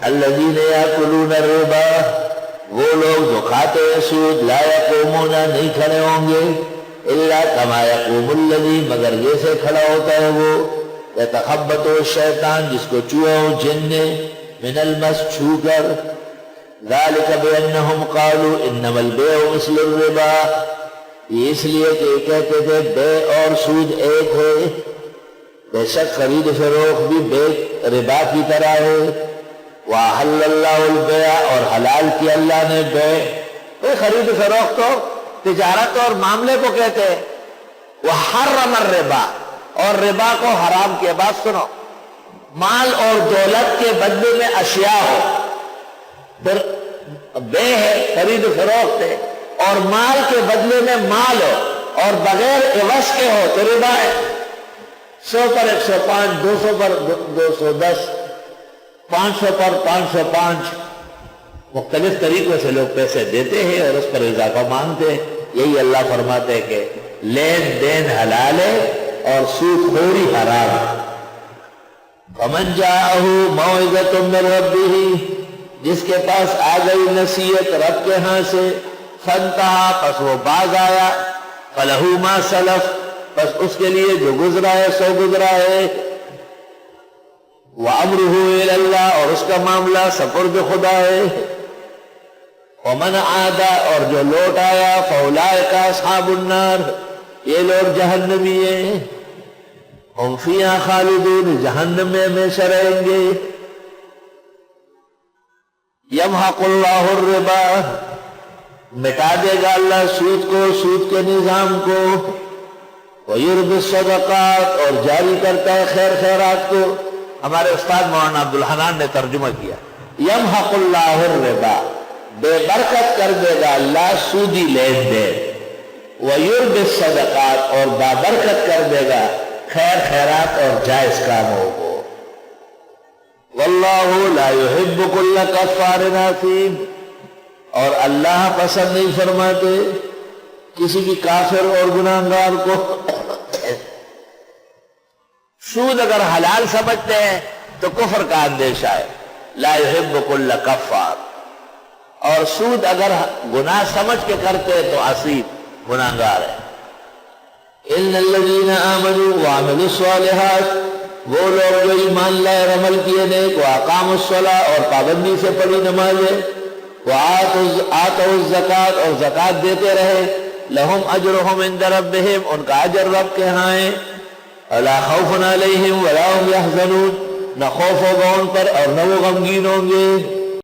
الذین یاکلون الربا، وہ لوگ جو کھاتے ہیں سود، لا یقومون، نہیں کھڑے ہوں گے، الا کما یقوم الذی، مگر جیسے کھڑا ہوتا ہے وہ، یتخبطہ الشیطان، جس کو چوہا ہو جن نے، من المس، چھو کر، ذالک بانہم قالوا انما البیع مثل الربا، یہ اس لیے کہ یہ کہتے تھے بے اور سود ایک ہے، بے شک خرید فروخت بھی بے ربا کی طرح ہے، وَأَحَلَّ اللَّهُ الْبَيْعَ، اور حلال کیا اللہ نے بے، خرید فروخت تو تجارت اور معاملے کو کہتے ہیں، وَحَرَّمَ الرِّبَا، اور ربا کو حرام کیا۔ بات سنو، مال اور دولت کے بدلے میں اشیاء ہو، پھر بے ہے، خرید فروخت ہے، اور مال کے بدلے میں مال ہو اور بغیر عوض کے ہو تو ربا ہے۔ 100 پر 105، 200 پر 210، 500 پر 505، مختلف طریقوں سے لوگ پیسے دیتے ہیں اور اس پر اضافہ مانگتے ہیں۔ یہی اللہ فرماتے ہیں کہ لین دین حلال ہے اور سود خوری حرام ہے۔ فَمَنْ جَاءَهُ مَوْعِظَةٌ مِّن رَبِّهِ، جس کے پاس آ گئی نصیحت رب کے ہاں سے، فَانْتَهَا، پس وہ باز آیا، فَلَهُ مَا سَلَفَ، پس اس کے لیے جو گزرا ہے سو گزرا ہے، وَأَمْرُهُ إِلَى اللَّهِ، اور اس کا معاملہ سپرد خدا ہے، وَمَنْ عَادَ، اور جو لوٹ آیا، فَأُولَٰئِكَ أَصْحَابُ النَّارِ، یہ لوگ جہنمی ہیں، ہم فیہا خالدون، جہنم میں ہمیشہ رہیں گے۔ یمحق اللہ الربا، مٹا دے گا اللہ سود کو، سود کے نظام کو، ویربی الصدقات، اور جاری کرتا ہے خیر خیرات کو۔ ہمارے استاد مولانا عبدالحنان نے ترجمہ کیا، یمحق اللہ الربا، بے برکت کر دے گا اللہ سودی لین دین، ویربی الصدقات، اور بابرکت کر دے گا خیر خیرات اور جائز کاموں کو۔ واللہ لا يحب كل کفار اثیم، اور اللہ پسند نہیں فرماتے کسی بھی کافر اور گناہگار کو۔ سود اگر حلال سمجھتے ہیں تو کفر کا اندیشہ ہے، لا يحب كل کفار، اور سود اگر گناہ سمجھ کے کرتے ہیں تو عصیم، گناہگار ہے۔ ان الذين آمنوا وعملوا الصالحات، وہ لوگ جو ایمان لائے اور عمل کیے نیک، واقاموا الصلاۃ، اور پابندی سے پڑھی نمازیں، وآتوا الزکوٰۃ، اور زکوٰۃ دیتے رہے، لہم اجرہم عند ربہم، ان کا اجر رب کے ہاں ہے، ولا خوف علیہم ولا هم يحزنون، نہ خوف ہوگا ان پر اور نہ وہ غمگین ہوں گے۔